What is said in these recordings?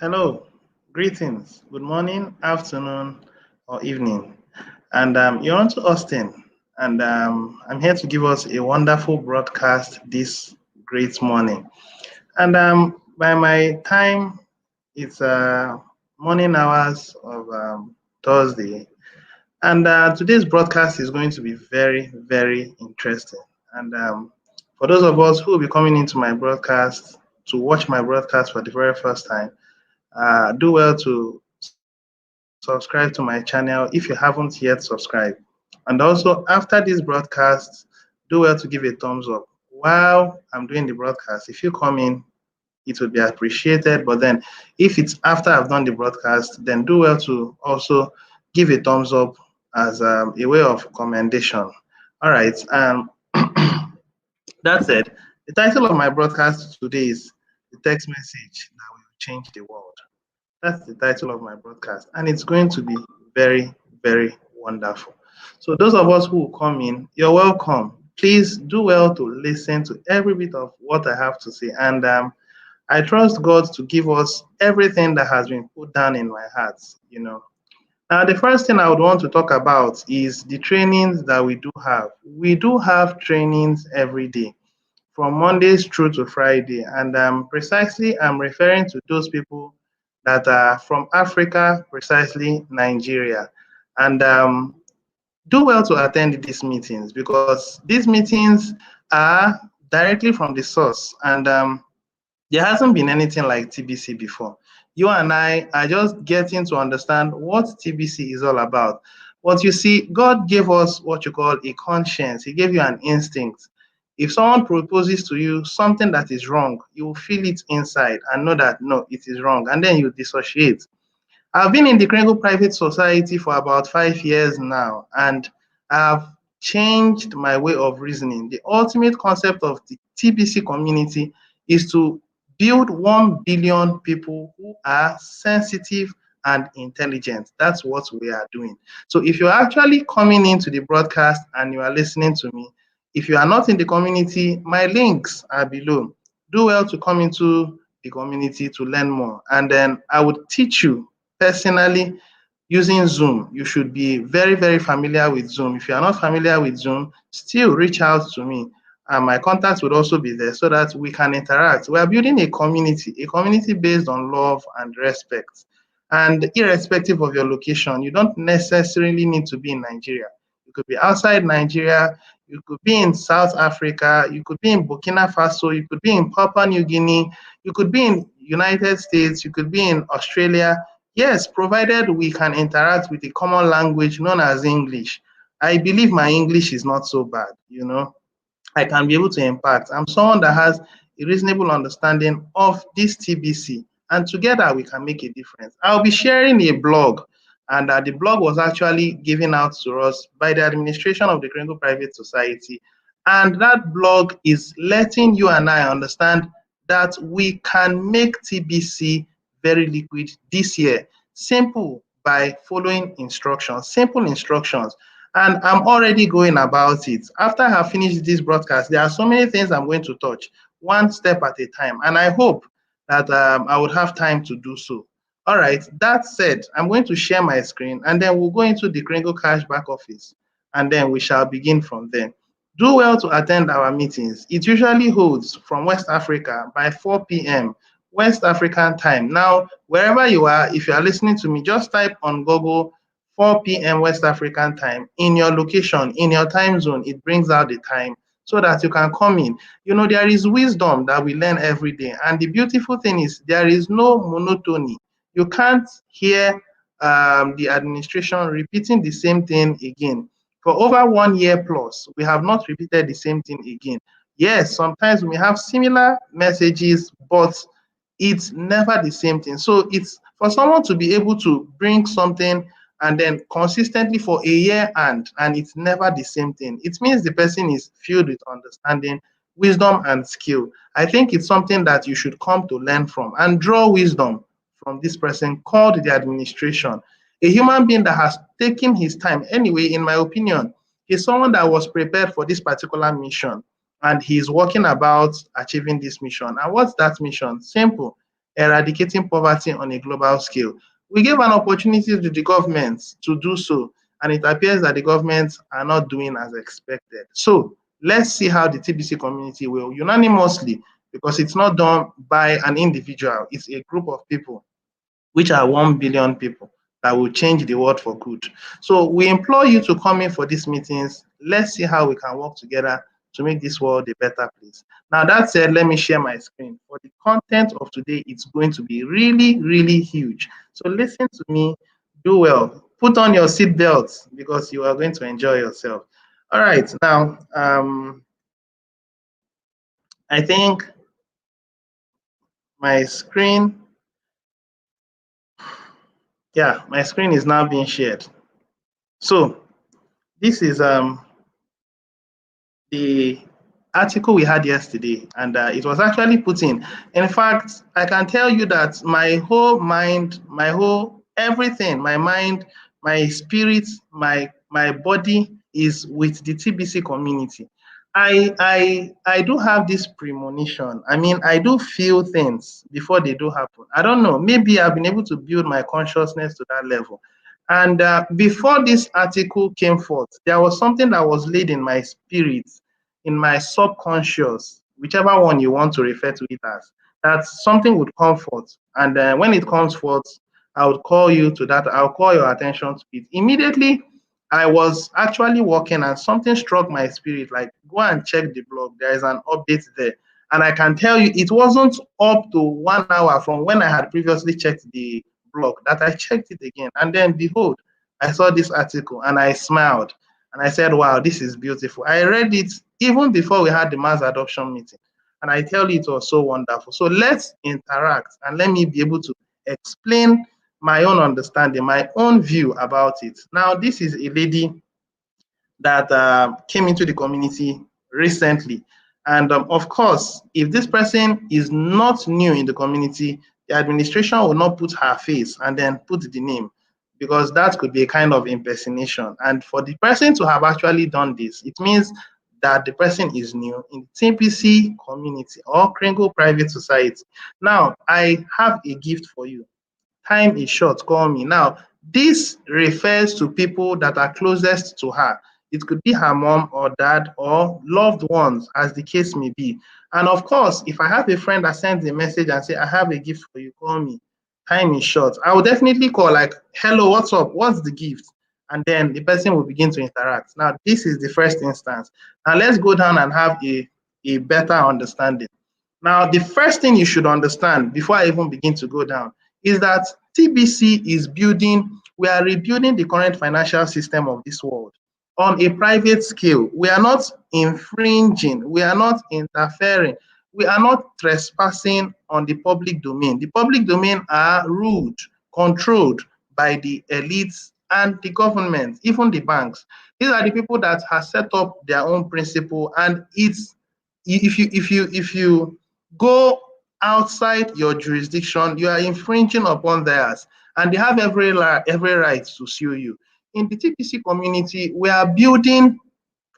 Hello, greetings, good morning, afternoon, or evening. And you're on to Austin, and I'm here to give us a wonderful broadcast this great morning. And by my time, it's morning hours of Thursday, and today's broadcast is going to be very, very interesting. And for those of us who will be coming into my broadcast to watch my broadcast for the very first time, do well to subscribe to my channel if you haven't yet subscribed. And also, after this broadcast, do well to give a thumbs up. While I'm doing the broadcast, if you come in, it would be appreciated. But then, if it's after I've done the broadcast, then do well to also give a thumbs up as a way of commendation. All right. That said, the title of my broadcast today is The Text Message That Will Change the World. That's the title of my broadcast, and it's going to be very, very wonderful. So, those of us who will come in, you're welcome. Please do well to listen to every bit of what I have to say, and I trust God to give us everything that has been put down in my heart. Now, the first thing I would want to talk about is the trainings that we do have. We do have trainings every day from Mondays through to Friday. And precisely, I'm referring to those people that are from Africa, precisely Nigeria. And do well to attend these meetings because these meetings are directly from the source. And there hasn't been anything like TBC before. You and I are just getting to understand what TBC is all about. But you see, God gave us what you call a conscience. He gave you an instinct. If someone proposes to you something that is wrong, you will feel it inside and know that no, it is wrong, and then you dissociate. I've been in the Kringle Private Society for about 5 years now, and I've changed my way of reasoning. The ultimate concept of the TBC community is to build 1 billion people who are sensitive and intelligent. That's what we are doing. So if you're actually coming into the broadcast and you are listening to me, if you are not in the community, my links are below. Do well to come into the community to learn more. And then I would teach you personally using Zoom. You should be very, very familiar with Zoom. If you are not familiar with Zoom, still reach out to me. And my contacts would also be there so that we can interact. We are building a community based on love and respect. And irrespective of your location, you don't necessarily need to be in Nigeria. You could be outside Nigeria, you could be in South Africa, you could be in Burkina Faso, you could be in Papua New Guinea, you could be in United States, you could be in Australia. Yes, provided we can interact with a common language known as English. I believe my English is not so bad. I can be able to impact. I'm someone that has a reasonable understanding of this TBC, and together we can make a difference. I'll be sharing a blog, and the blog was actually given out to us by the administration of the Kringle Private Society. And that blog is letting you and I understand that we can make TBC very liquid this year. Simple by following instructions, simple instructions. And I'm already going about it. After I have finished this broadcast, there are so many things I'm going to touch, one step at a time. And I hope that I would have time to do so. All right, that said, I'm going to share my screen and then we'll go into the Kringle Cash back office and then we shall begin from there. Do well to attend our meetings. It usually holds from West Africa by 4 p.m. West African time. Now, wherever you are, if you are listening to me, just type on Google 4 p.m. West African time in your location, in your time zone. It brings out the time so that you can come in. There is wisdom that we learn every day. And the beautiful thing is there is no monotony. You can't hear the administration repeating the same thing again. For over 1 year plus, we have not repeated the same thing again. Yes, sometimes we have similar messages, but it's never the same thing. So it's for someone to be able to bring something and then consistently for a year and it's never the same thing. It means the person is filled with understanding, wisdom, and skill. I think it's something that you should come to learn from and draw wisdom from this person called the administration. A human being that has taken his time. Anyway, in my opinion, he's someone that was prepared for this particular mission and he's working about achieving this mission. And what's that mission? Simple. eradicating poverty on a global scale. We gave an opportunity to the government to do so, and it appears that the governments are not doing as expected. So let's see how the TBC community will unanimously, because it's not done by an individual, it's a group of people, which are 1 billion people, that will change the world for good. So we implore you to come in for these meetings. Let's see how we can work together to make this world a better place. Now, that said, let me share my screen. For the content of today, it's going to be really, really huge. So listen to me, do well. Put on your seatbelts because you are going to enjoy yourself. All right, now, I think my screen, yeah, my screen is now being shared. So this is the article we had yesterday, and it was actually put in. In fact, I can tell you that my whole mind, my whole everything, my mind, my spirit, my body is with the TBC community. I do have this premonition. I mean, I do feel things before they do happen. I don't know. Maybe I've been able to build my consciousness to that level. And before this article came forth, there was something that was laid in my spirit, in my subconscious, whichever one you want to refer to it as, that something would come forth. And when it comes forth, I would call you to that. I'll call your attention to it. Immediately, I was actually walking and something struck my spirit, like, go and check the blog. There is an update there. And I can tell you, it wasn't up to 1 hour from when I had previously checked the blog that I checked it again. And then behold, I saw this article and I smiled and I said, wow, this is beautiful. I read it even before we had the mass adoption meeting. And I tell you, it was so wonderful. So let's interact and let me be able to explain my own understanding, my own view about it. Now, this is a lady that came into the community recently. And of course, if this person is not new in the community, the administration will not put her face and then put the name, because that could be a kind of impersonation. And for the person to have actually done this, it means that the person is new in the TPC community or Kringle Private Society. Now, I have a gift for you. Time is short, call me. Now, this refers to people that are closest to her. It could be her mom or dad or loved ones, as the case may be. And of course, if I have a friend that sends a message and say, I have a gift for you, call me. Time is short. I will definitely call, like, hello, what's up? What's the gift? And then the person will begin to interact. Now, this is the first instance. Now, let's go down and have a better understanding. Now, the first thing you should understand before I even begin to go down is that TBC is building, we are rebuilding the current financial system of this world on a private scale. We are not infringing, we are not interfering, we are not trespassing on the public domain. The public domain are ruled, controlled by the elites and the government, even the banks. These are the people that have set up their own principle, and it's if you go outside your jurisdiction, you are infringing upon theirs, and they have every right to sue you. In the TPC community, we are building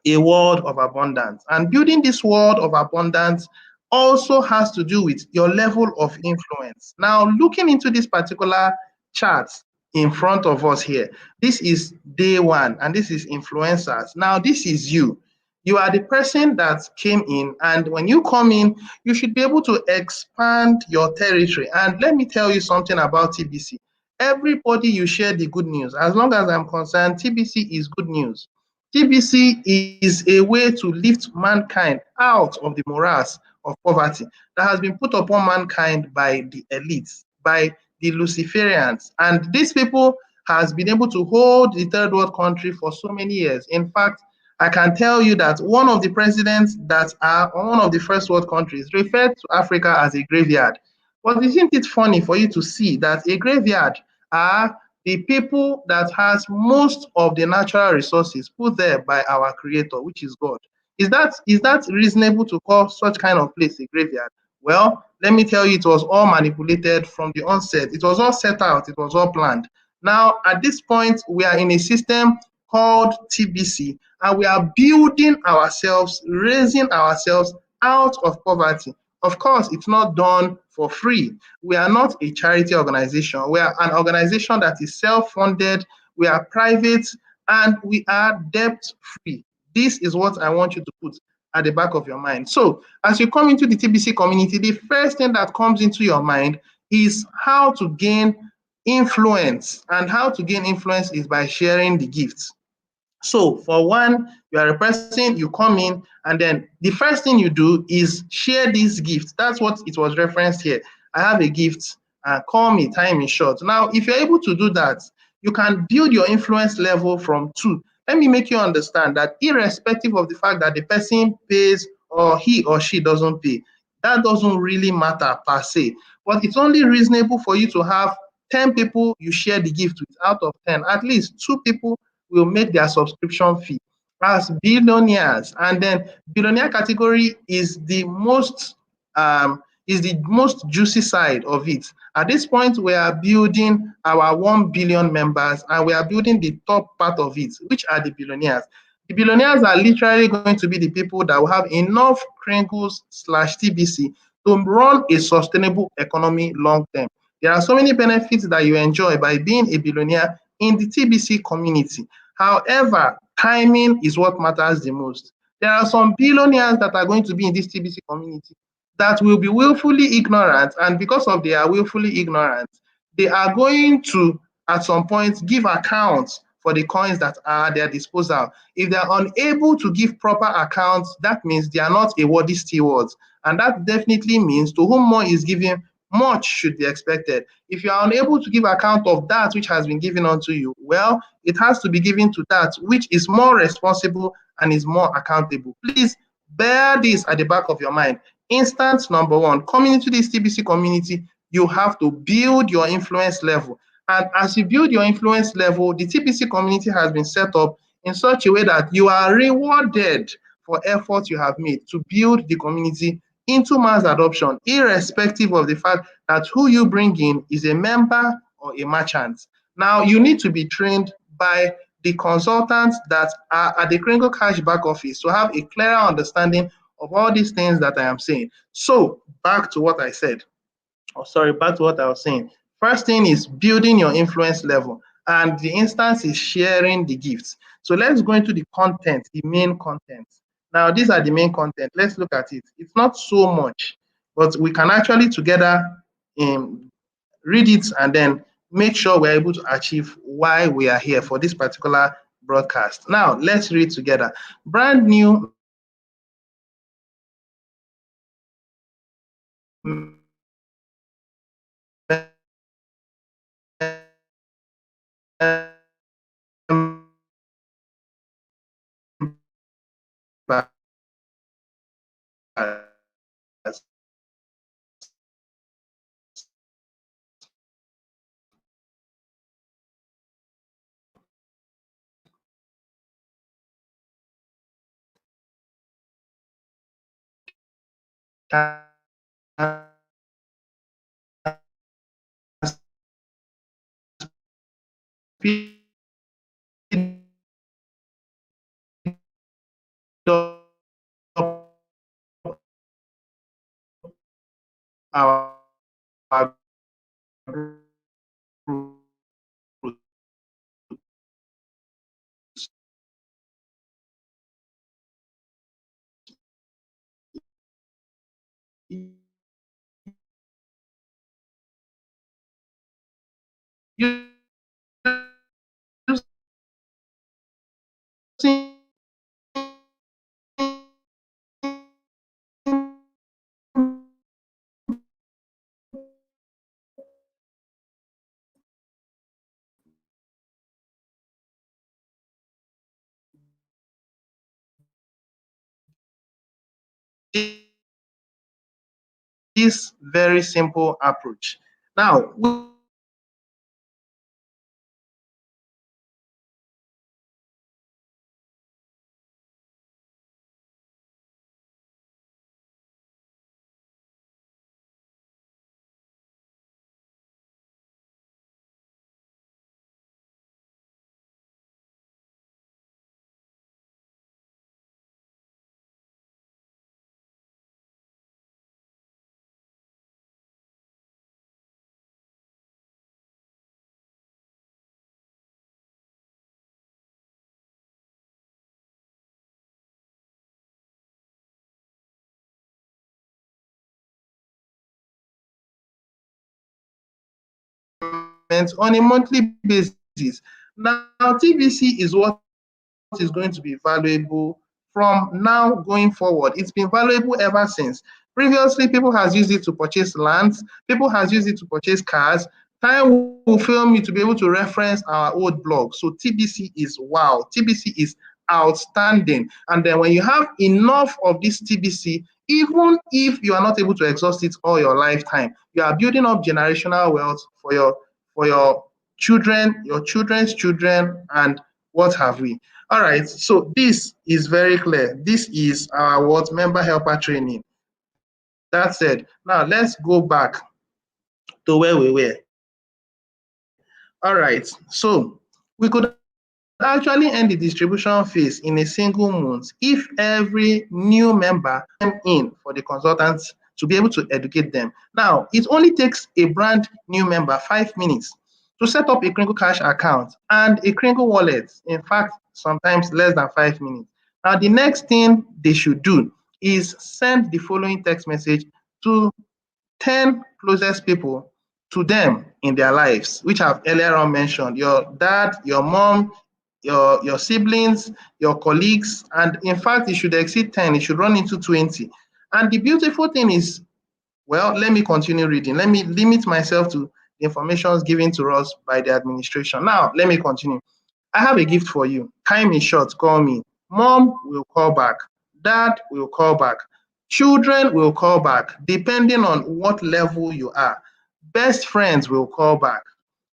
a world of abundance, and building this world of abundance also has to do with your level of influence. Now, looking into this particular chart in front of us here, this is day one, and this is influencers. Now, this is you. You are the person that came in, and when you come in, you should be able to expand your territory. And let me tell you something about TBC. Everybody you share the good news. As long as I'm concerned, TBC is good news. TBC is a way to lift mankind out of the morass of poverty that has been put upon mankind by the elites, by the Luciferians. And these people has been able to hold the third world country for so many years. In fact, I can tell you that one of the presidents that are one of the first world countries referred to Africa as a graveyard. But isn't it funny for you to see that a graveyard are the people that has most of the natural resources put there by our creator, which is God? Is that reasonable to call such kind of place a graveyard? Well, let me tell you, it was all manipulated from the onset. It was all set out, it was all planned. Now, at this point, we are in a system called TBC, and we are building ourselves, raising ourselves out of poverty Of course, it's not done for free. We are not a charity organization. We are an organization that is self-funded, we are private, and we are debt-free. This is what I want you to put at the back of your mind. So as you come into the TBC community, the first thing that comes into your mind is how to gain influence. And how to gain influence is by sharing the gifts. So for one, you are a person, you come in, and then the first thing you do is share this gift. That's what it was referenced here. I have a gift, call me, time is short. Now, if you're able to do that, you can build your influence level from 2. Let me make you understand that irrespective of the fact that the person pays or he or she doesn't pay, that doesn't really matter per se. But it's only reasonable for you to have 10 people you share the gift with. Out of 10, at least 2 people will make their subscription fee as billionaires. And then billionaire category is the most juicy side of it. At this point, we are building our 1 billion members, and we are building the top part of it, which are the billionaires. The billionaires are literally going to be the people that will have enough Kringles/TBC to run a sustainable economy long term. There are so many benefits that you enjoy by being a billionaire in the TBC community. However, timing is what matters the most. There are some billionaires that are going to be in this TBC community that will be willfully ignorant, and because of they are willfully ignorant, they are going to, at some point, give accounts for the coins that are at their disposal. If they are unable to give proper accounts, that means they are not a worthy steward. And that definitely means to whom more is given, much should be expected. If you are unable to give account of that which has been given unto you, well, it has to be given to that which is more responsible and is more accountable. Please bear this at the back of your mind. Instance number 1, coming into this TBC community, you have to build your influence level. And as you build your influence level, the TBC community has been set up in such a way that you are rewarded for effort you have made to build the community into mass adoption, irrespective of the fact that who you bring in is a member or a merchant. Now, you need to be trained by the consultants that are at the Kringle Cash back office to have a clearer understanding of all these things that I am saying. So, back to what I said. Back to what I was saying. First thing is building your influence level, and the instance is sharing the gifts. So let's go into the content, the main content. Now, these are the main content. Let's look at it. It's not so much, but we can actually together read it and then make sure we're able to achieve why we are here for this particular broadcast. Now, let's read together. Brand new our this very simple approach. Now, payments on a monthly basis. Now, TBC is what is going to be valuable from now going forward. It's been valuable ever since. Previously, people has used it to purchase lands, people has used it to purchase cars. Time will fail me to be able to reference our old blog. So TBC is wow. TBC is outstanding. And then when you have enough of this TBC, even if you are not able to exhaust it all your lifetime, you are building up generational wealth for your children, your children's children, and what have we. All right, so this is very clear. This is our what member helper training. That said, now let's go back to where we were. All right, so we could actually end the distribution phase in a single month if every new member them in for the consultants to be able to educate them. Now, it only takes a brand new member 5 minutes to set up a Kringle Cash account and a Kringle wallet. In fact, sometimes less than 5 minutes. Now, the next thing they should do is send the following text message to 10 closest people to them in their lives, which I've earlier on mentioned: your dad, your mom, your siblings, your colleagues, and in fact, it should exceed 10, it should run into 20. And the beautiful thing is, well, let me continue reading. Let me limit myself to the information given to us by the administration. Now, let me continue. I have a gift for you. Time is short, call me. Mom will call back. Dad will call back. Children will call back, depending on what level you are. Best friends will call back.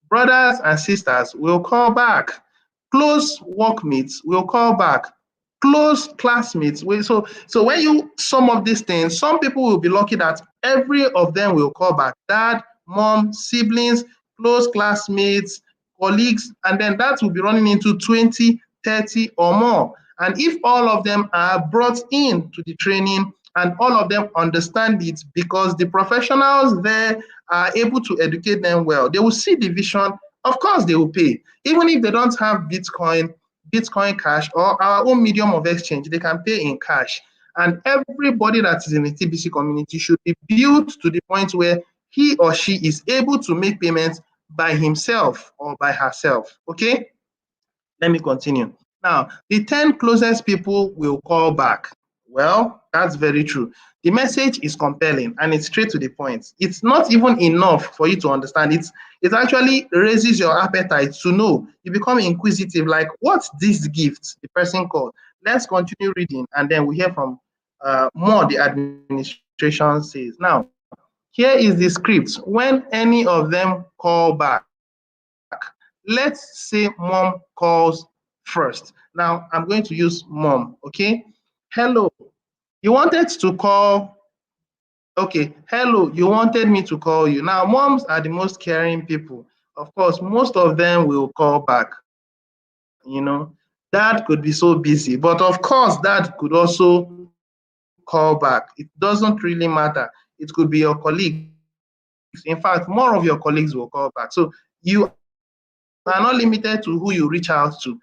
Brothers and sisters will call back. Close workmates will call back. Close classmates will. So when you sum up these things, some people will be lucky that every of them will call back: dad, mom, siblings, close classmates, colleagues, and then that will be running into 20, 30 or more. And if all of them are brought in to the training and all of them understand it, because the professionals there are able to educate them well, they will see the vision. Of course, they will pay. Even if they don't have Bitcoin Cash, or our own medium of exchange, they can pay in cash. And everybody that is in the TBC community should be built to the point where he or she is able to make payments by himself or by herself. Okay? Let me continue. Now, the 10 closest people will call back. Well, that's very true. The message is compelling and it's straight to the point. It's not even enough for you to understand. It actually raises your appetite to know. You become inquisitive, like, what's this gift the person called? Let's continue reading, and then we hear from more the administration says. Now, here is the script. When any of them call back, let's say mom calls first. Now, I'm going to use mom, okay? Hello, you wanted to call. Okay, hello, you wanted me to call you. Now, moms are the most caring people. Of course, most of them will call back. Dad could be so busy, but of course, dad could also call back. It doesn't really matter. It could be your colleagues. In fact, more of your colleagues will call back. So you are not limited to who you reach out to.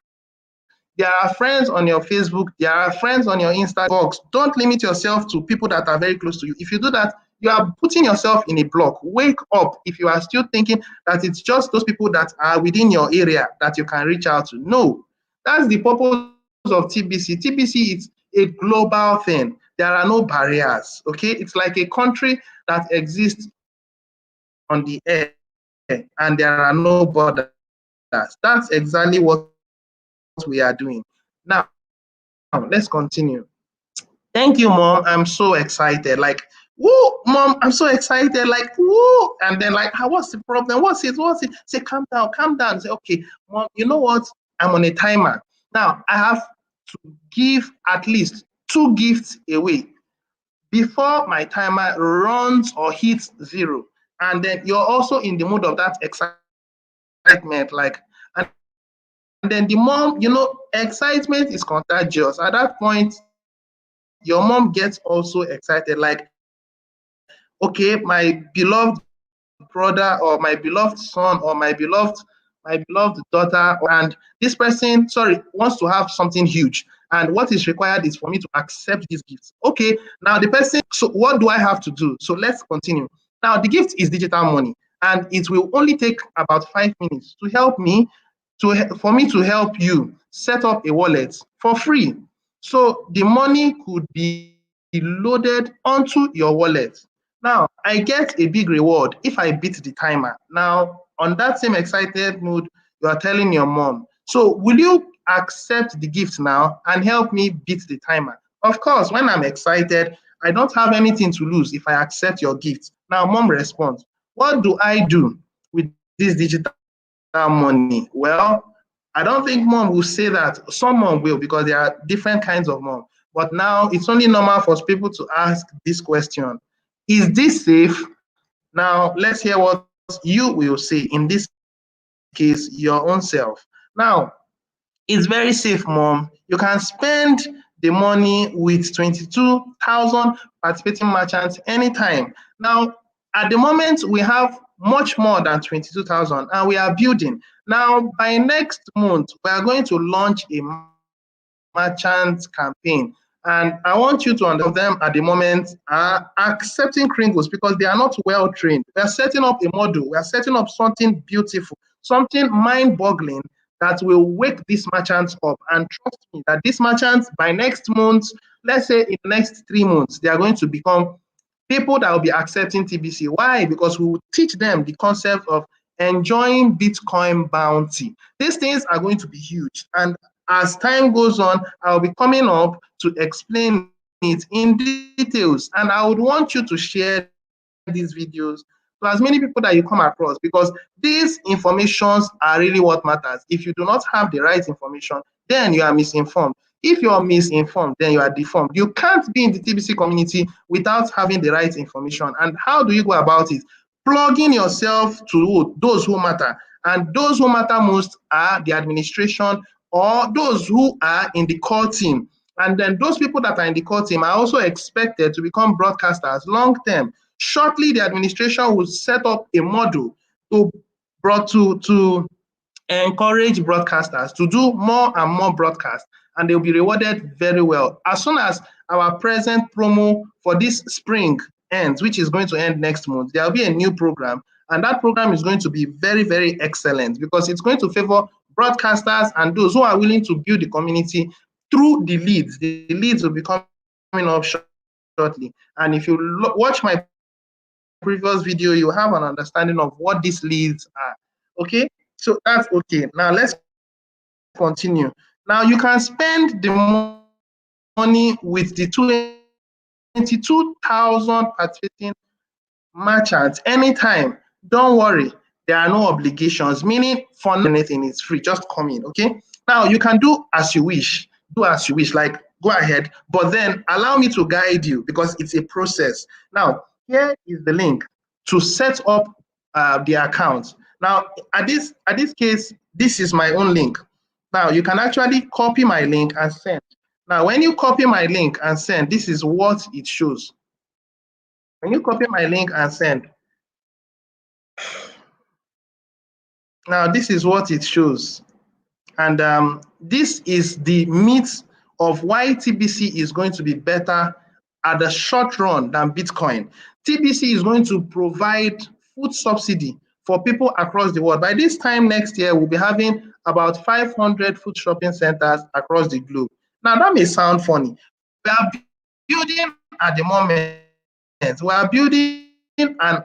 There are friends on your Facebook, there are friends on your Instagram inbox. Don't limit yourself to people that are very close to you. If you do that, you are putting yourself in a block. Wake up if you are still thinking that it's just those people that are within your area that you can reach out to. No, that's the purpose of TBC. TBC is a global thing. There are no barriers. Okay, it's like a country that exists on the air and there are no borders. That's exactly what we are doing. Now, let's continue. Thank you, mom. I'm so excited. Like, woo, mom, I'm so excited. Like, woo. And then, like, what's the problem? What's it? Say, calm down, calm down. Say, okay, mom, you know what? I'm on a timer. Now, I have to give at least 2 gifts away before my timer runs or hits 0. And then you're also in the mood of that excitement, like, and then the mom, excitement is contagious. At that point, your mom gets also excited, like, okay, my beloved brother or my beloved son or my beloved daughter, and this person, wants to have something huge. And what is required is for me to accept these gifts. Okay, now the person, so what do I have to do? So let's continue. Now, the gift is digital money. and it will only take about 5 minutes to help me for me to help you set up a wallet for free. So the money could be loaded onto your wallet. Now, I get a big reward if I beat the timer. Now, on that same excited mood, you are telling your mom, so will you accept the gift now and help me beat the timer? Of course, when I'm excited, I don't have anything to lose if I accept your gift. Now, mom responds, what do I do with this digital money? Well, I don't think mom will say that. Some mom will, because there are different kinds of mom. But now it's only normal for people to ask this question. Is this safe? Now let's hear what you will say. In this case, your own self. Now, it's very safe, mom. You can spend the money with 22,000 participating merchants anytime. Now, at the moment, we have much more than 22,000 and we are building. Now, by next month, we are going to launch a merchant campaign. And I want you to understand some of them at the moment are accepting Kringles because they are not well trained. We are setting up a model, we are setting up something beautiful, something mind boggling that will wake these merchants up. And trust me that these merchants by next month, let's say in the next 3 months, they are going to become people that will be accepting TBC. Why? Because we will teach them the concept of enjoying Bitcoin bounty. These things are going to be huge. And as time goes on, I'll be coming up to explain it in details. And I would want you to share these videos to as many people that you come across, because these informations are really what matters. If you do not have the right information, then you are misinformed. If you're misinformed, then you are deformed. You can't be in the TBC community without having the right information. And how do you go about it? Plugging yourself to those who matter. And those who matter most are the administration or those who are in the core team. And then those people that are in the core team are also expected to become broadcasters long term. Shortly, the administration will set up a model to encourage broadcasters to do more and more broadcasts, and they'll be rewarded very well. As soon as our present promo for this spring ends, which is going to end next month, there'll be a new program, and that program is going to be very, very excellent because it's going to favor broadcasters and those who are willing to build the community through the leads. The leads will be coming up shortly. And if you watch my previous video, you have an understanding of what these leads are. Okay, so that's okay. Now let's continue. Now you can spend the money with the 22,000 participating merchants anytime. Don't worry, there are no obligations, meaning for now you don't have to pay anything. It's free. Just come in, okay? Now you can do as you wish. Do as you wish, like go ahead, but then allow me to guide you because it's a process. Now, here is the link to set up the account. Now, at this case, this is my own link. Now, you can actually copy my link and send. Now, when you copy my link and send, this is what it shows. When you copy my link and send, now this is what it shows. And this is the meat of why TBC is going to be better at the short run than Bitcoin. TBC is going to provide food subsidy for people across the world. By this time next year, we'll be having about 500 food shopping centers across the globe. Now, that may sound funny. We are building at the moment, we are building an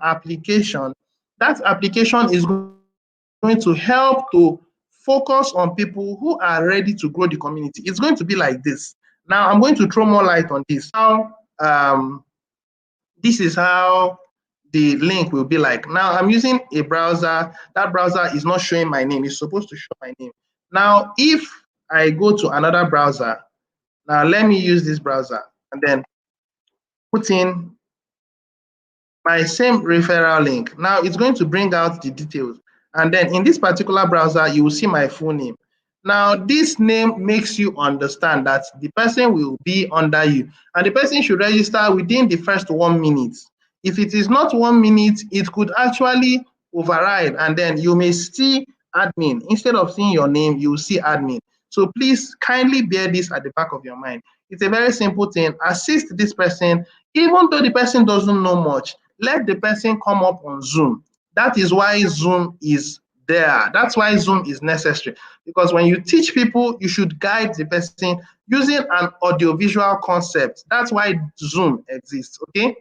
application. That application is going to help to focus on people who are ready to grow the community. It's going to be like this. Now, I'm going to throw more light on this. This is how the link will be like. Now, I'm using a browser. That browser is not showing my name. It's supposed to show my name. Now, if I go to another browser, now let me use this browser and then put in my same referral link. Now it's going to bring out the details. And then in this particular browser, you will see my full name. Now, this name makes you understand that the person will be under you and the person should register within the first 1 minute. If it is not 1 minute, it could actually override and then you may see admin. Instead of seeing your name, you will see admin. So please kindly bear this at the back of your mind. It's a very simple thing. Assist this person, even though the person doesn't know much. let the person come up on Zoom. That is why Zoom is there. That's why Zoom is necessary. Because when you teach people, you should guide the person using an audiovisual concept. That's why Zoom exists. Okay.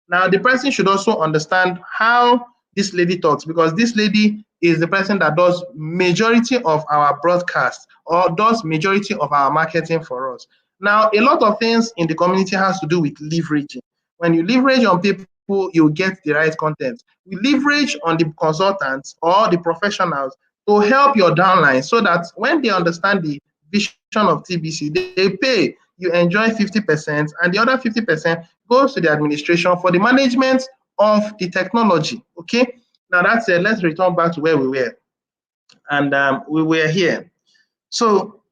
Now the person should also understand how this lady talks, because this lady is the person that does majority of our broadcast or does majority of our marketing for us. Now, a lot of things in the community has to do with leveraging. When you leverage on people, you get the right content. We leverage on the consultants or the professionals to help your downline so that when they understand the vision of TBC, they pay. You enjoy 50%, and the other 50% goes to the administration for the management of the technology. Okay. Now that's it. Let's return back to where we were. And we were here. So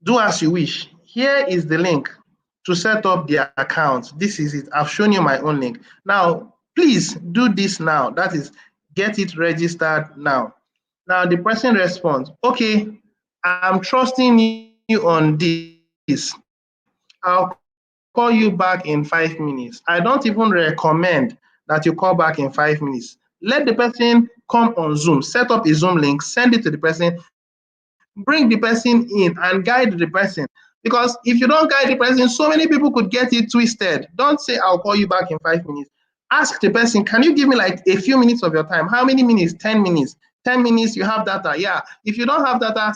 do as you wish. Here is the link to set up the account. This is it. I've shown you my own link. Now, please do this now. That is, get it registered now. Now, the person responds, okay, I'm trusting you on this. I'll call you back in 5 minutes. I don't even recommend that you call back in 5 minutes. Let the person come on Zoom, set up a Zoom link, send it to the person, bring the person in and guide the person. Because if you don't guide the person, so many people could get it twisted. Don't say, I'll call you back in 5 minutes. Ask the person, can you give me like a few minutes of your time? How many minutes? 10 minutes. 10 minutes, you have data. Yeah. If you don't have data,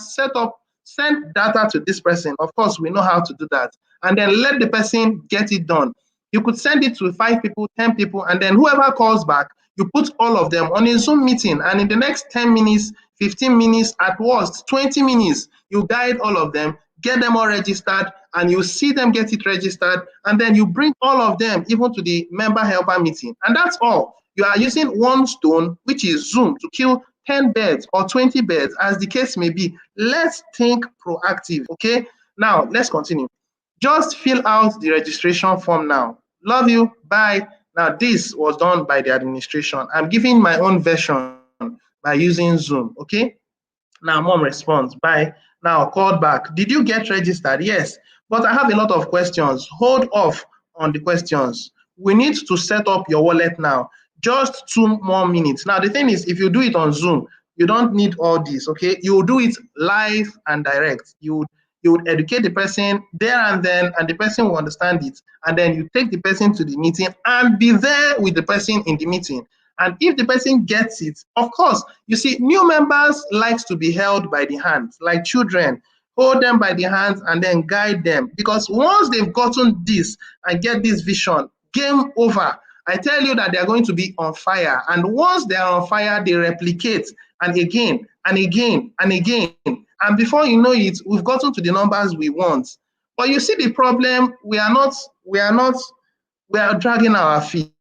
send data to this person. Of course, we know how to do that. And then let the person get it done. You could send it to 5 people, 10 people, and then whoever calls back, you put all of them on a Zoom meeting. And in the next 10 minutes, 15 minutes, at worst, 20 minutes, you guide all of them, get them all registered, and you see them get it registered. And then you bring all of them even to the member helper meeting. And that's all. You are using one stone, which is Zoom, to kill 10 birds or 20 birds, as the case may be. Let's think proactive, okay? Now, let's continue. Just fill out the registration form now. Love you, bye. Now, this was done by the administration. I'm giving my own version by using Zoom, okay? Now, mom responds, bye. Now, called back. Did you get registered? Yes, but I have a lot of questions. Hold off on the questions. We need to set up your wallet now. Just 2 more minutes. Now, the thing is, if you do it on Zoom, you don't need all this, okay? You do it live and direct. You would educate the person there and then, and the person will understand it. And then you take the person to the meeting and be there with the person in the meeting. And if the person gets it, of course, you see, new members likes to be held by the hands, like children. Hold them by the hands and then guide them. Because once they've gotten this and get this vision, game over. I tell you that they're going to be on fire. And once they're on fire, they replicate, and again, and again, and again. And before you know it, we've gotten to the numbers we want. But you see the problem, we are dragging our feet.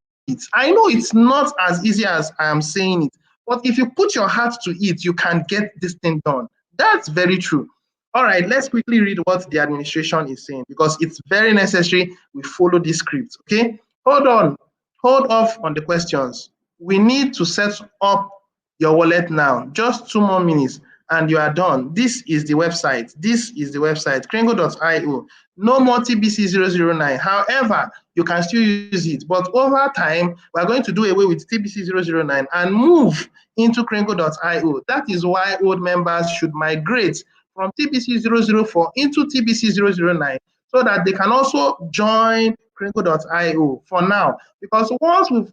I know it's not as easy as I am saying it, but if you put your heart to it, you can get this thing done. That's very true. All right, let's quickly read what the administration is saying, because it's very necessary we follow this script, okay? Hold off on the questions. We need to set up your wallet now. Just 2 more minutes and you are done. This is the website. Kringle.io. No more TBC009. However, you can still use it, but over time, we're going to do away with TBC009 and move into Kringle.io. That is why old members should migrate from TBC004 into TBC009 so that they can also join Kringle.io for now. Because once we've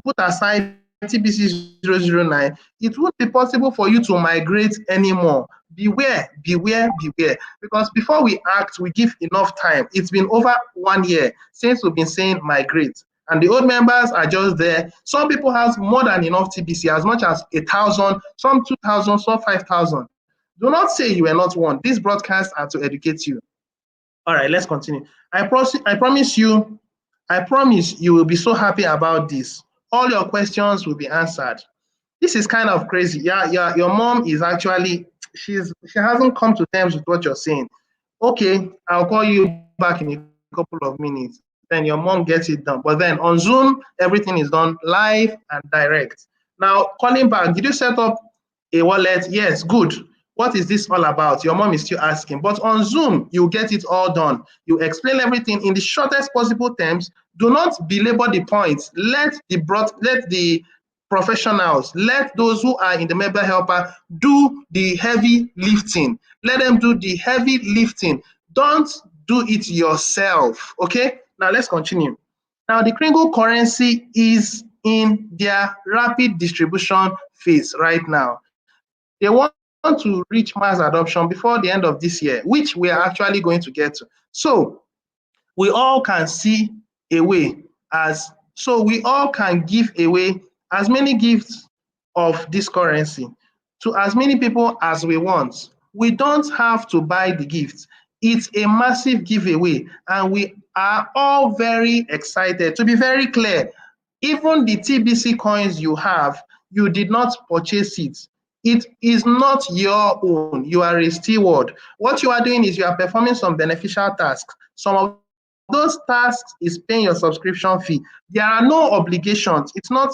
put aside TBC009, it won't be possible for you to migrate anymore. Beware, beware, beware. Because before we act, we give enough time. It's been over 1 year since we've been saying migrate. And the old members are just there. Some people have more than enough TBC, as much as 1,000, some 2,000, some 5,000. Do not say you are not one. These broadcasts are to educate you. All right, let's continue. I promise you will be so happy about this. All your questions will be answered. This is kind of crazy. Yeah, your mom is actually, she hasn't come to terms with what you're saying. Okay, I'll call you back in a couple of minutes. Then your mom gets it done. But then on Zoom, everything is done live and direct. Now, calling back, did you set up a wallet? Yes, good. What is this all about? Your mom is still asking. But on Zoom, you get it all done. You explain everything in the shortest possible terms. Do not belabor the points. Let the professionals, let those who are in the member helper do the heavy lifting. Let them do the heavy lifting. Don't do it yourself. Okay? Now let's continue. Now the Kringle currency is in their rapid distribution phase right now. They want to reach mass adoption before the end of this year, which we are actually going to get to. So we all can see a way we all can give away as many gifts of this currency to as many people as we want. We don't have to buy the gifts. It's a massive giveaway, and we are all very excited. To be very clear, even the TBC coins you have, you did not purchase it. It is not your own. You are a steward. What you are doing is you are performing some beneficial tasks. Some of those tasks is paying your subscription fee. There are no obligations. It's not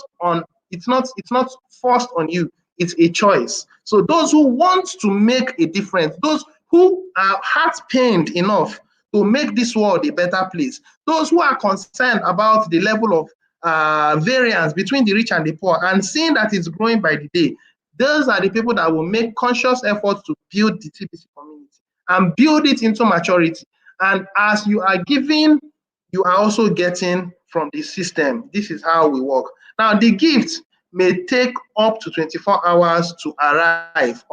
forced on you. It's a choice. So those who want to make a difference, those who are heart pained enough to make this world a better place, those who are concerned about the level of variance between the rich and the poor and seeing that it's growing by the day, those are the people that will make conscious efforts to build the TBC community and build it into maturity. And as you are giving, you are also getting from the system. This is how we work. Now, the gift may take up to 24 hours to arrive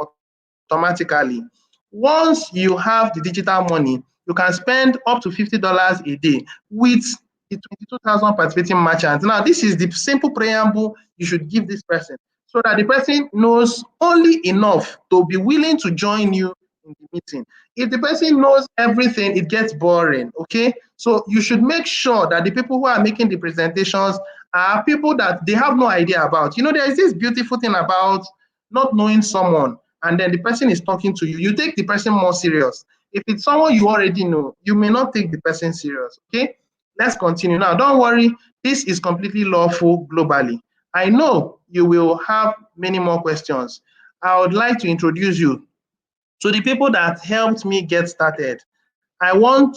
automatically. Once you have the digital money, you can spend up to $50 a day with the 22,000 participating merchants. Now, this is the simple preamble you should give this person so that the person knows only enough to be willing to join you in the meeting. If the person knows everything, it gets boring, okay? So you should make sure that the people who are making the presentations are people that they have no idea about. There is this beautiful thing about not knowing someone and then the person is talking to you. You take the person more serious. If it's someone you already know, you may not take the person serious, okay? Let's continue. Now, don't worry. This is completely lawful globally. I know you will have many more questions. I would like to introduce you to the people that helped me get started. I want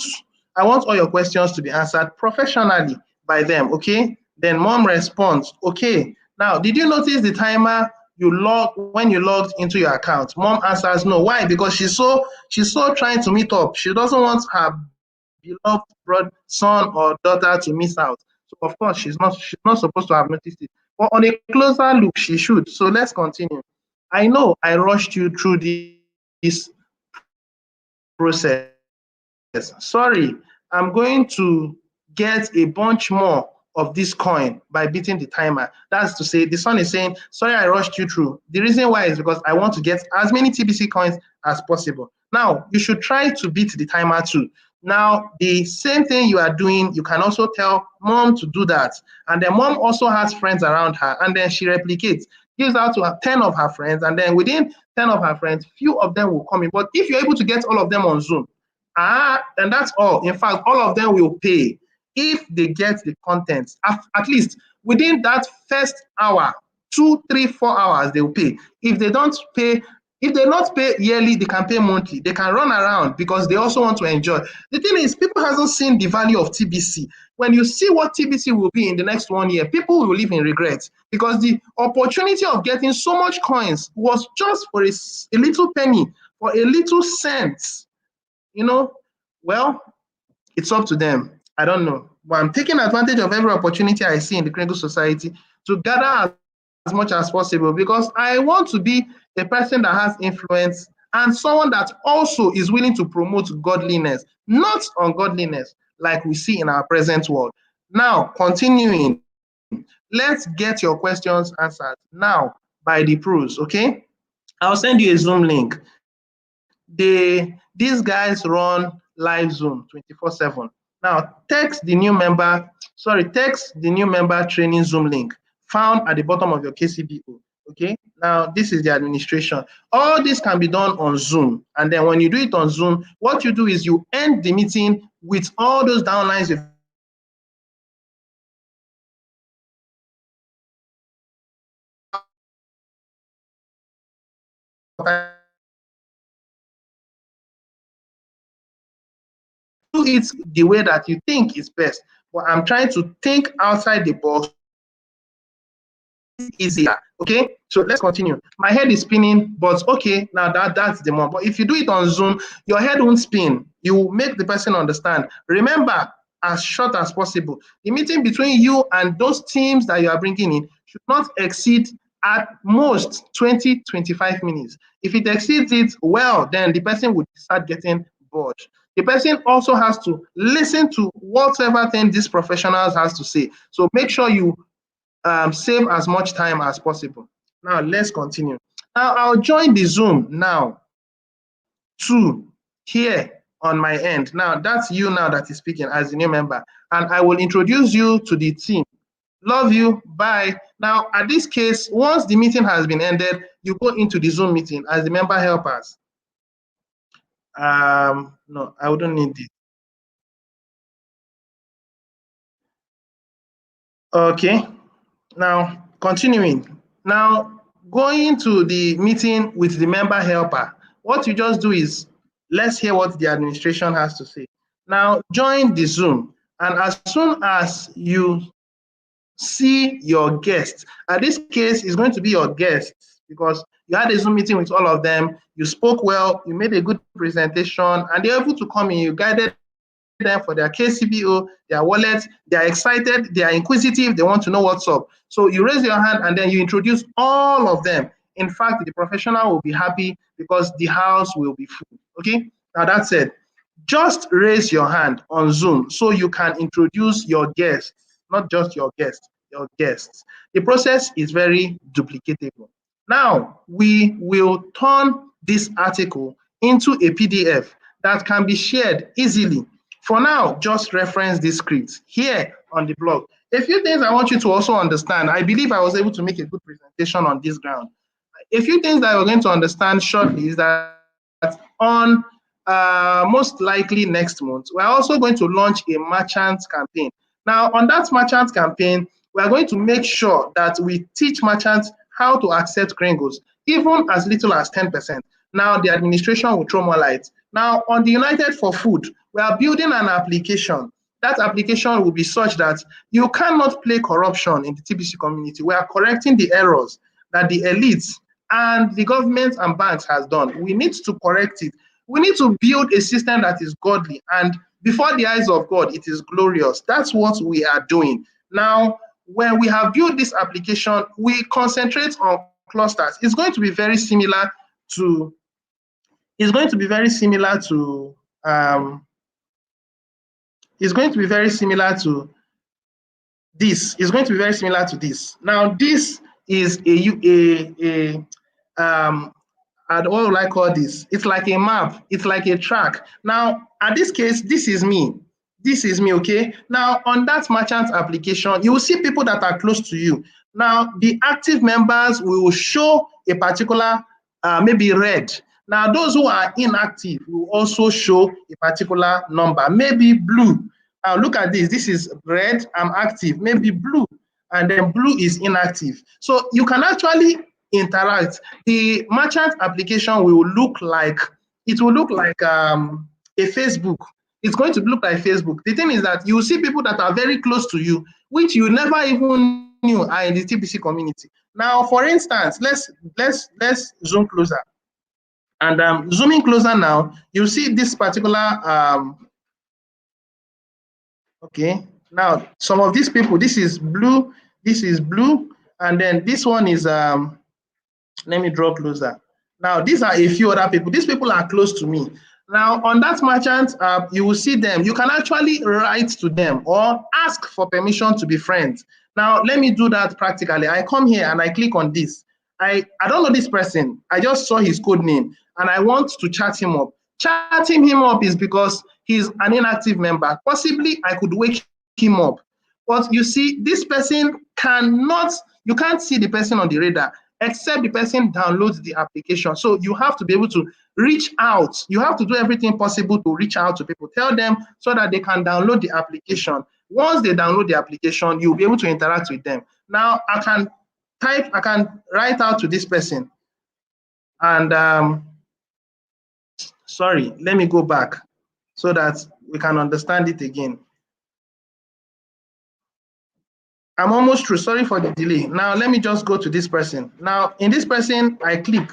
all your questions to be answered professionally by them, okay? Then mom responds, okay. Now, did you notice the timer when you logged into your account? Mom answers no. Why? Because she's so trying to meet up. She doesn't want her beloved son or daughter to miss out. So of course she's not supposed to have noticed it. But on a closer look, she should. So let's continue. I know I rushed you through this process. Sorry, I'm going to get a bunch more of this coin by beating the timer. That's to say, the son is saying, sorry, I rushed you through. The reason why is because I want to get as many TBC coins as possible. Now, you should try to beat the timer too. Now, the same thing you are doing, you can also tell mom to do that. And then mom also has friends around her, and then she replicates, gives out to 10 of her friends, and then within 10 of her friends, few of them will come in. But if you're able to get all of them on Zoom, and that's all. In fact, all of them will pay if they get the content. At least within that first hour, 2, 3, 4 hours, they will pay. If they not pay yearly, they can pay monthly. They can run around because they also want to enjoy. The thing is, people hasn't seen the value of TBC. When you see what TBC will be in the next 1 year, people will live in regret because the opportunity of getting so much coins was just for a little penny, for a little cent. You know, well, it's up to them. I don't know. But I'm taking advantage of every opportunity I see in the Kringle Society to gather as much as possible because I want to be a person that has influence and someone that also is willing to promote godliness, not ungodliness, like we see in our present world. Now, continuing, let's get your questions answered now by the pros, okay? I'll send you a Zoom link. These guys run live Zoom 24/7. Now, text the new member training Zoom link found at the bottom of your KCBO. Okay. Now, this is the administration. All this can be done on Zoom. And then when you do it on Zoom, what you do is you end the meeting with all those downlines you've explained to them. You tell them what you want to do. You tell them how you want to get started. You tell them how you want to get started. And then you end the meeting with all those downlines you've explained to them. it the way that you think is best. But I'm trying to think outside the box to make it easier. Okay, so let's continue. My head is spinning, but okay, now that's the more. But if you do it on Zoom, your head won't spin. You make the person understand. Remember, as short as possible. The meeting between you and those teams that you are bringing in should not exceed at most 20-25 minutes. If it exceeds it, well, then the person would start getting bored. The person also has to listen to whatever thing these professionals has to say. So make sure you save as much time as possible. Now let's continue. Now I'll join the Zoom now to here on my end. Now that's you now that is speaking as the new member, and I will introduce you to the team. Love you, bye. Now at this case, once the meeting has been ended, you go into the Zoom meeting as the member helpers. No, I wouldn't need this. Okay, now continuing. Now going to the meeting with the member helper, what you just do is, let's hear what the administration has to say. Now join the Zoom, and as soon as you see your guest, at this case is going to be your guest because you had a Zoom meeting with all of them, you spoke well, you made a good presentation, and they're able to come in, you guided them for their KCBO, their wallets, they are excited, they are inquisitive, they want to know what's up. So you raise your hand and then you introduce all of them. In fact, the professional will be happy because the house will be full. Okay, now that said, just raise your hand on Zoom so you can introduce your guests, not just your guests, your guests. The process is very duplicatable. Now, we will turn this article into a PDF that can be shared easily. For now, just reference this script here on the blog. A few things I want you to also understand. I believe I was able to make a good presentation on this ground. A few things that you're going to understand shortly is that on most likely next month, we're also going to launch a merchant campaign. Now, on that merchant campaign, we are going to make sure that we teach merchants how to accept Kringles, even as little as 10%. Now, the administration will throw more light. Now, on the United for Food, we are building an application. That application will be such that you cannot play corruption in the TBC community. We are correcting the errors that the elites and the government and banks has done. We need to correct it. We need to build a system that is godly, and before the eyes of God, it is glorious. That's what we are doing. Now, when we have built this application, we concentrate on clusters. It's going to be very similar to it's going to be very similar to it's going to be very similar to this. It's going to be very similar to this. Now, this is and what will I call this? It's like a map. It's like a track. Now, at this case, this is me. This is me, okay? Now, on that merchant application, you will see people that are close to you. Now, the active members will show a particular, maybe red. Now, those who are inactive will also show a particular number, maybe blue. Now, look at this. This is red, I'm active, maybe blue, and then blue is inactive. So you can actually interact. The merchant application will look like, it will look like a Facebook. It's going to look like Facebook. The thing is that you see people that are very close to you, which you never even knew are in the TBC community. Now, for instance, let's zoom closer. And zooming closer now, you see this particular okay. Now, some of these people, this is blue, and then this one is let me draw closer. Now, these are a few other people. These people are close to me. Now, on that merchant app, you will see them. You can actually write to them or ask for permission to be friends. Now, let me do that practically. I come here and I click on this. I don't know this person. I just saw his code name and I want to chat him up. Chatting him up is because he's an inactive member. Possibly, I could wake him up. But you see, this person cannot, you can't see the person on the radar except the person downloads the application. So you have to be able to reach out. You have to do everything possible to reach out to people. Tell them so that they can download the application. Once they download the application, you'll be able to interact with them. Now I can write out to this person. And sorry, let me go back so that we can understand it again. I'm almost through. Sorry for the delay. Now let me just go to this person. Now in this person, I click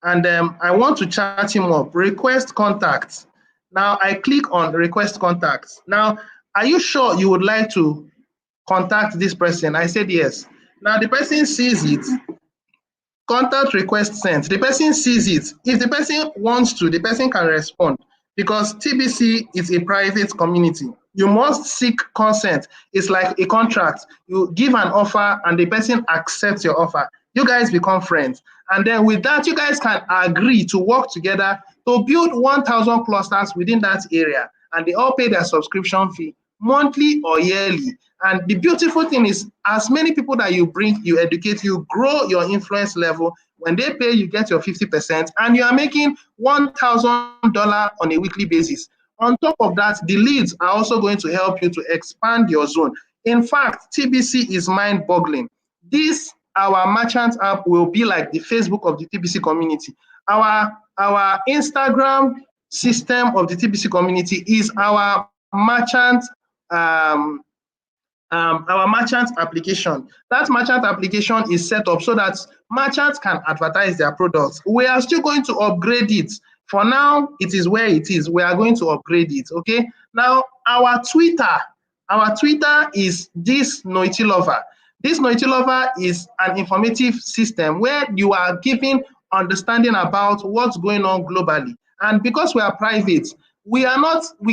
and I want to chat him up. Request contacts. Now I click on request contacts. Now, are you sure you would like to contact this person? I said yes. Now the person sees it. Contact request sent. The person sees it. If the person wants to, the person can respond because TBC is a private community. You must seek consent. It's like a contract. You give an offer and the person accepts your offer. You guys become friends. And then with that, you guys can agree to work together to build 1,000 clusters within that area. And they all pay their subscription fee monthly or yearly. And the beautiful thing is, as many people that you bring, you educate, you grow your influence level. When they pay, you get your 50%, and you are making $1,000 on a weekly basis. On top of that, the leads are also going to help you to expand your zone. In fact, TBC is mind-boggling. This, our merchant app, will be like the Facebook of the TBC community. Our Instagram system of the TBC community is our merchant application. That merchant application is set up so that merchants can advertise their products. We are still going to upgrade it. For now, it is where it is. We are going to upgrade it, okay? Now, our Twitter is this Noity Lover. This Noity Lover is an informative system where you are giving understanding about what's going on globally. And because we are private, we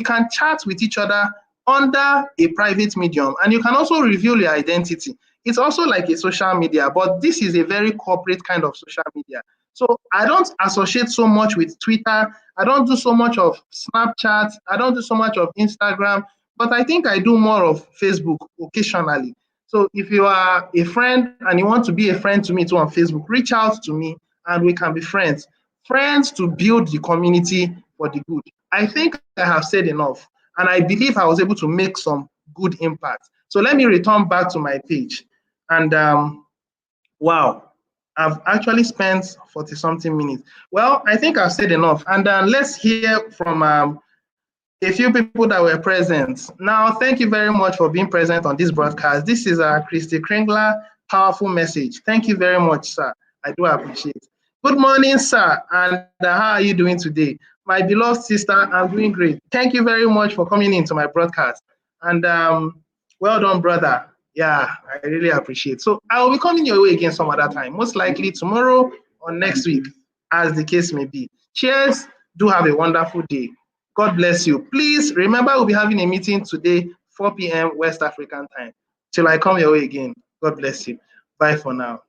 can chat with each other under a private medium, and you can also reveal your identity. It's also like a social media, but this is a very corporate kind of social media. So I don't associate so much with Twitter. I don't do so much of Snapchat. I don't do so much of Instagram, but I think I do more of Facebook occasionally. So if you are a friend and you want to be a friend to me too on Facebook, reach out to me and we can be friends. Friends to build the community for the good. I think I have said enough, and I believe I was able to make some good impact. So let me return back to my page. And wow, I've actually spent 40-something minutes. Well, I think I've said enough. And let's hear from a few people that were present. Now, thank you very much for being present on this broadcast. This is Christy Kringler, powerful message. Thank you very much, sir. I do appreciate it. Good morning, sir. And how are you doing today? My beloved sister, I'm doing great. Thank you very much for coming into my broadcast. And well done, brother. Yeah, I really appreciate it. So I will be coming your way again some other time, most likely tomorrow or next week, as the case may be. Cheers. Do have a wonderful day. God bless you. Please remember, we'll be having a meeting today, 4 p.m. West African time. Till I come your way again. God bless you. Bye for now.